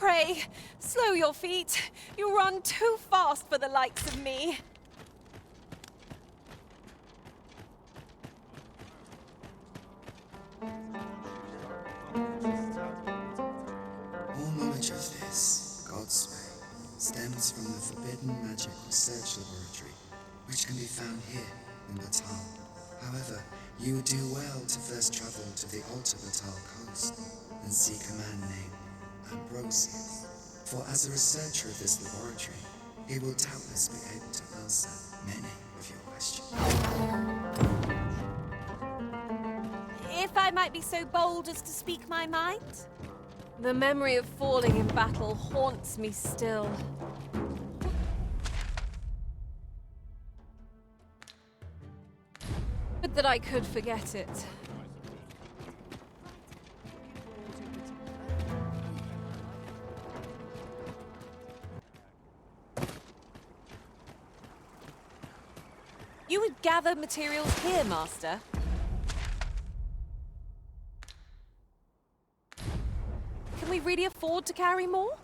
pray, slow your feet. You run too fast for the likes of me. All knowledge of this, God's way, stems from the forbidden magic research laboratory, which can be found here in Batal. However, you would do well to first travel to the Alta Batal coast and seek a man named Ambrosius. For as a researcher of this laboratory, he will doubtless be able to answer many of your questions. If I might be so bold as to speak my mind? The memory of falling in battle haunts me still. But that I could forget it. You would gather materials here, Master? Can we really afford to carry more?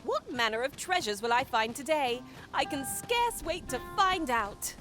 What manner of treasures will I find today? I can scarce wait to find out.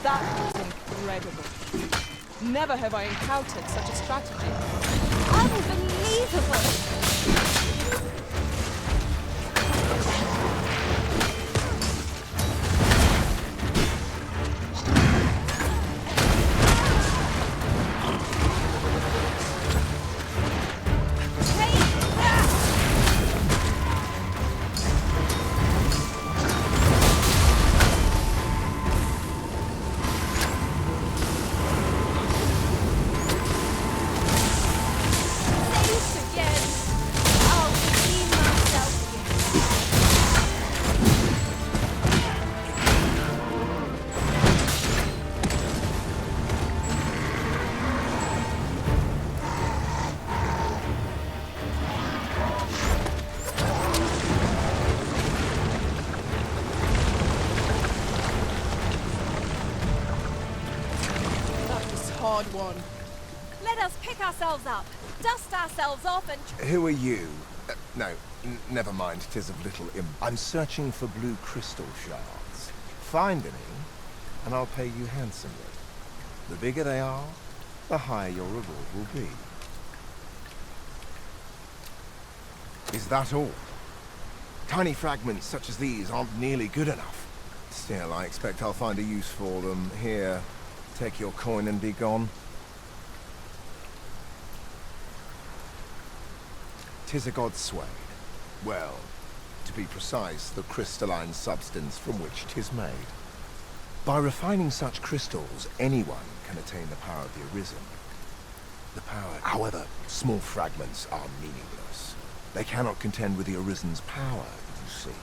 That was incredible. Never have I encountered such a strategy. Unbelievable! Hard one. Let us pick ourselves up, dust ourselves off and... Who are you? No, never mind, 'tis of little I'm searching for blue crystal shards. Find any, and I'll pay you handsomely. The bigger they are, the higher your reward will be. Is that all? Tiny fragments such as these aren't nearly good enough. Still, I expect I'll find a use for them. Here, take your coin and be gone. 'Tis a god's sway. Well, to be precise, the crystalline substance from which 'tis made. By refining such crystals, anyone can attain the power of the Arisen. The power, however, small fragments are meaningless. They cannot contend with the Arisen's power, you see.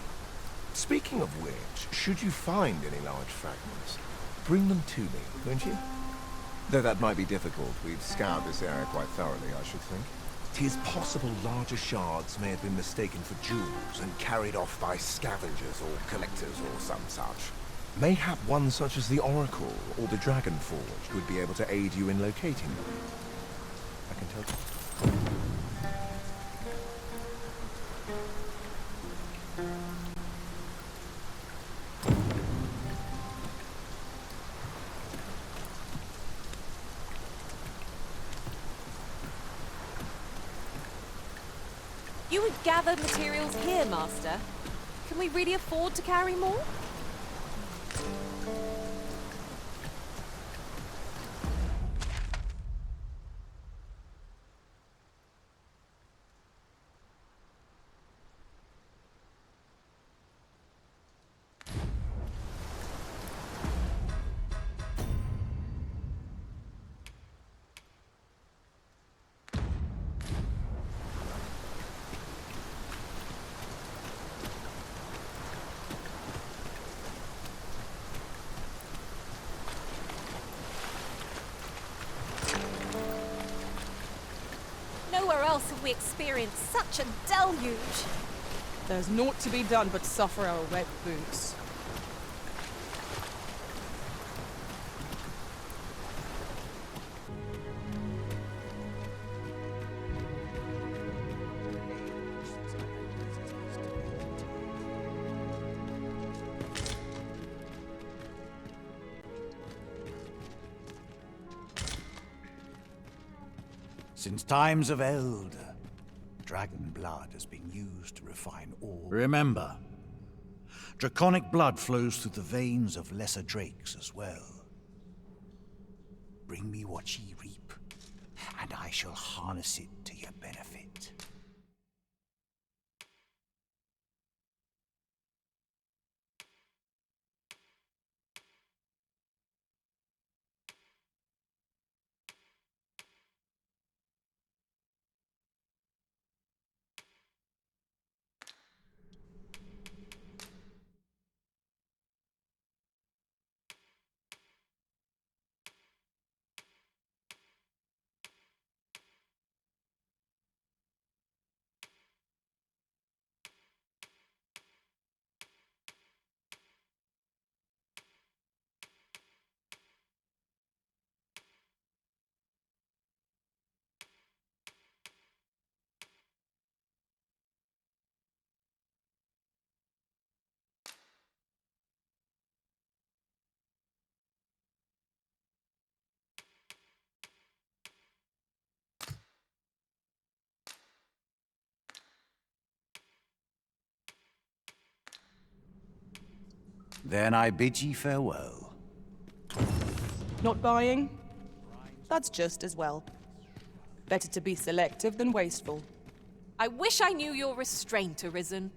Speaking of which, should you find any large fragments, bring them to me, won't you? Though that might be difficult, we've scoured this area quite thoroughly, I should think. 'Tis possible larger shards may have been mistaken for jewels and carried off by scavengers or collectors or some such. Mayhap one such as the Oracle or the Dragon Forge would be able to aid you in locating them. I can tell you. You would gather materials here, Master. Can we really afford to carry more? Nowhere else have we experienced such a deluge. There's naught to be done but suffer our wet boots. Since times of eld, dragon blood has been used to refine all. Remember, draconic blood flows through the veins of lesser drakes as well. Bring me what ye reap, and I shall harness it to your benefit. Then I bid ye farewell. Not buying? That's just as well. Better to be selective than wasteful. I wish I knew your restraint, Arisen.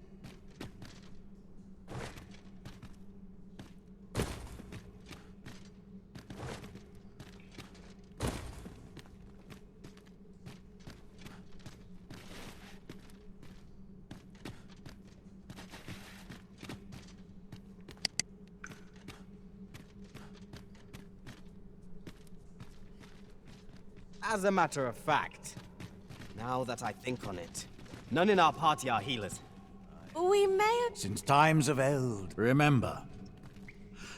As a matter of fact, now that I think on it, none in our party are healers. We may have... Since times of eld, remember,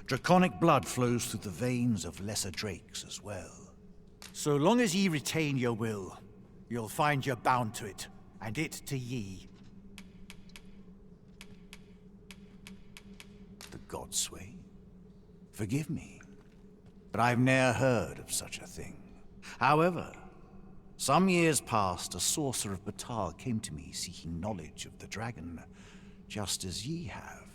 draconic blood flows through the veins of lesser drakes as well. So long as ye retain your will, you'll find you're bound to it, and it to ye. The godsway? Forgive me, but I've ne'er heard of such a thing. However, some years past, a sorcerer of Batar came to me seeking knowledge of the dragon, just as ye have.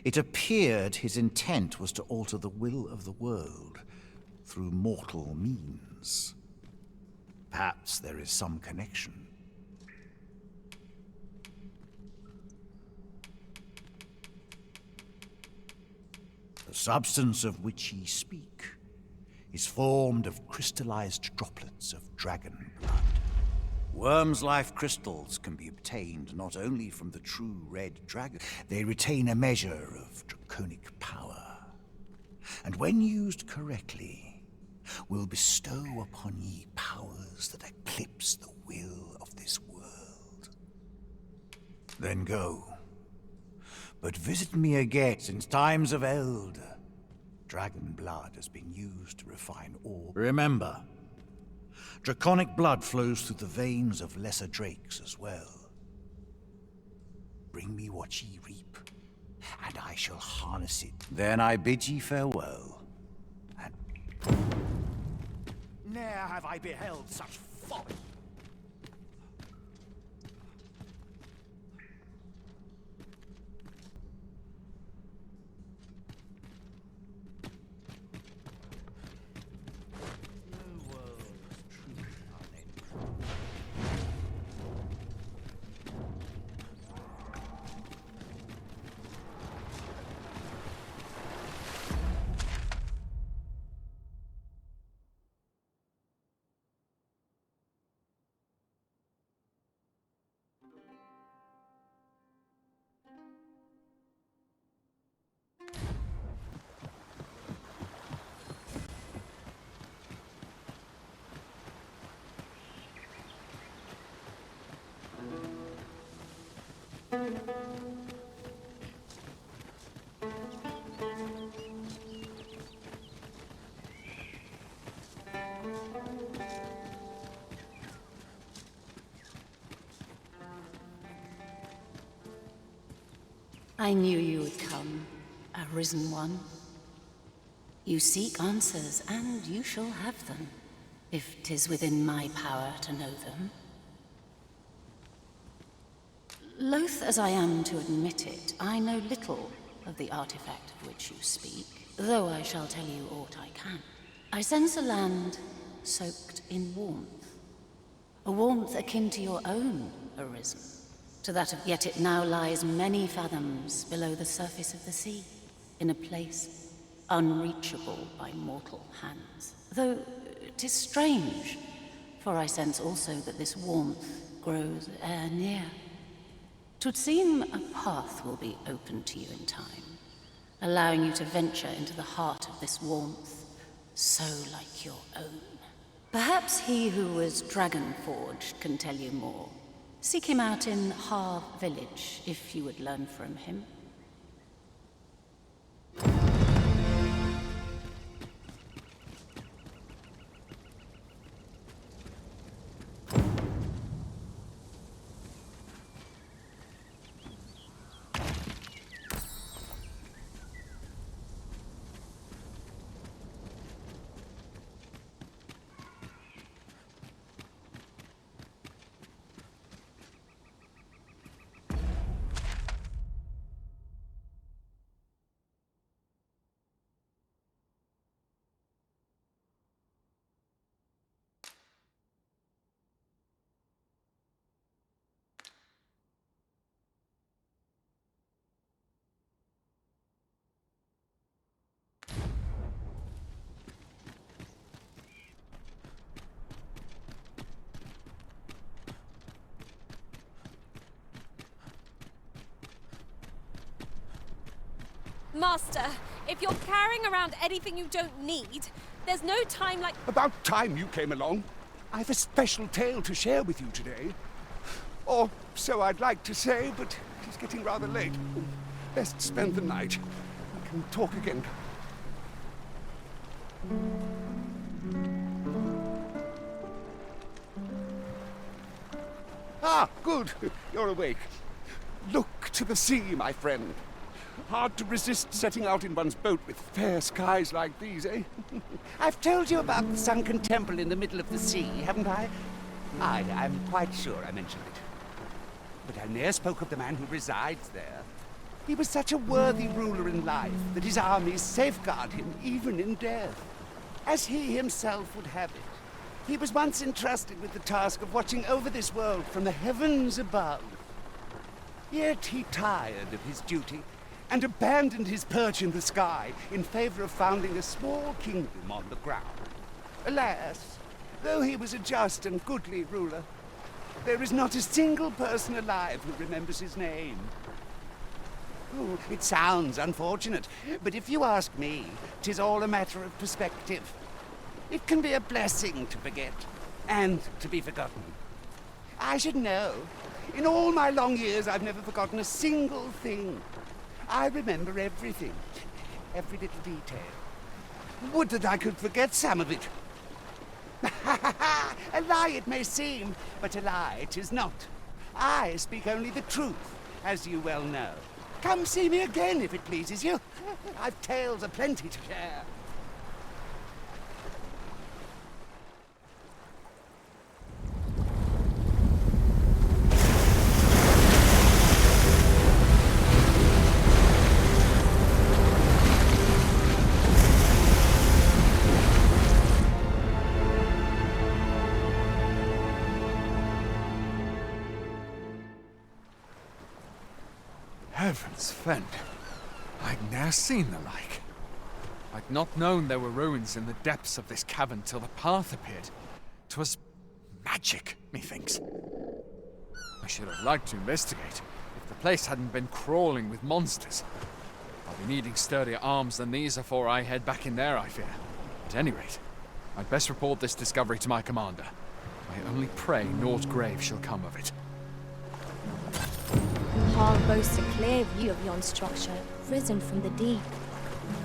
It appeared his intent was to alter the will of the world through mortal means. Perhaps there is some connection. The substance of which ye speak is formed of crystallized droplets of dragon blood. Worm's life crystals can be obtained not only from the true red dragon, they retain a measure of draconic power. And when used correctly, will bestow upon ye powers that eclipse the will of this world. Then go. but visit me again. Since times of eld, dragon blood has been used to refine ore. Remember, draconic blood flows through the veins of lesser drakes as well. Bring me what ye reap, and I shall harness it. Then I bid ye farewell. And ne'er have I beheld such folly. I knew you would come, a risen one. You seek answers, and you shall have them, if 'tis within my power to know them. Loath as I am to admit it, I know little of the artifact of which you speak, though I shall tell you aught I can. I sense a land soaked in warmth, a warmth akin to your own, Arisen. To that of yet it now lies many fathoms below the surface of the sea, in a place unreachable by mortal hands. Though 'tis strange, for I sense also that this warmth grows e'er near. 'Twould seem a path will be open to you in time, allowing you to venture into the heart of this warmth, so like your own. Perhaps he who was dragon-forged can tell you more. Seek him out in Har village, if you would learn from him. Master, if you're carrying around anything you don't need, there's no time like... About time you came along. I've a special tale to share with you today. Or so I'd like to say, but it's getting rather late. Best spend the night. We can talk again. Ah, good. You're awake. Look to the sea, my friend. Hard to resist setting out in one's boat with fair skies like these, eh? I've told you about the sunken temple in the middle of the sea, haven't I? I'm quite sure I mentioned it. But I ne'er spoke of the man who resides there. He was such a worthy ruler in life that his armies safeguard him even in death, as he himself would have it. He was once entrusted with the task of watching over this world from the heavens above. Yet he tired of his duty and abandoned his perch in the sky in favor of founding a small kingdom on the ground. Alas, though he was a just and goodly ruler, there is not a single person alive who remembers his name. Oh, it sounds unfortunate, but if you ask me, 'tis all a matter of perspective. It can be a blessing to forget, and to be forgotten. I should know. In all my long years, I've never forgotten a single thing. I remember everything. Every little detail. Would that I could forget some of it. A lie it may seem, but a lie it is not. I speak only the truth, as you well know. Come see me again if it pleases you. I've tales aplenty to share. Heavens fend. I'd ne'er seen the like. I'd not known there were ruins in the depths of this cavern till the path appeared. 'Twas magic, methinks. I should have liked to investigate, if the place hadn't been crawling with monsters. I'll be needing sturdier arms than these afore I head back in there, I fear. At any rate, I'd best report this discovery to my commander. I only pray naught grave shall come of it. The hall boasts a clear view of yon structure, risen from the deep.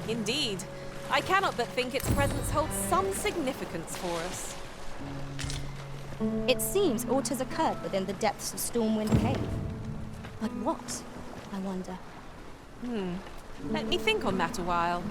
Indeed. I cannot but think its presence holds some significance for us. It seems aught has occurred within the depths of Stormwind Cave. But what, I wonder? Let me think on that a while.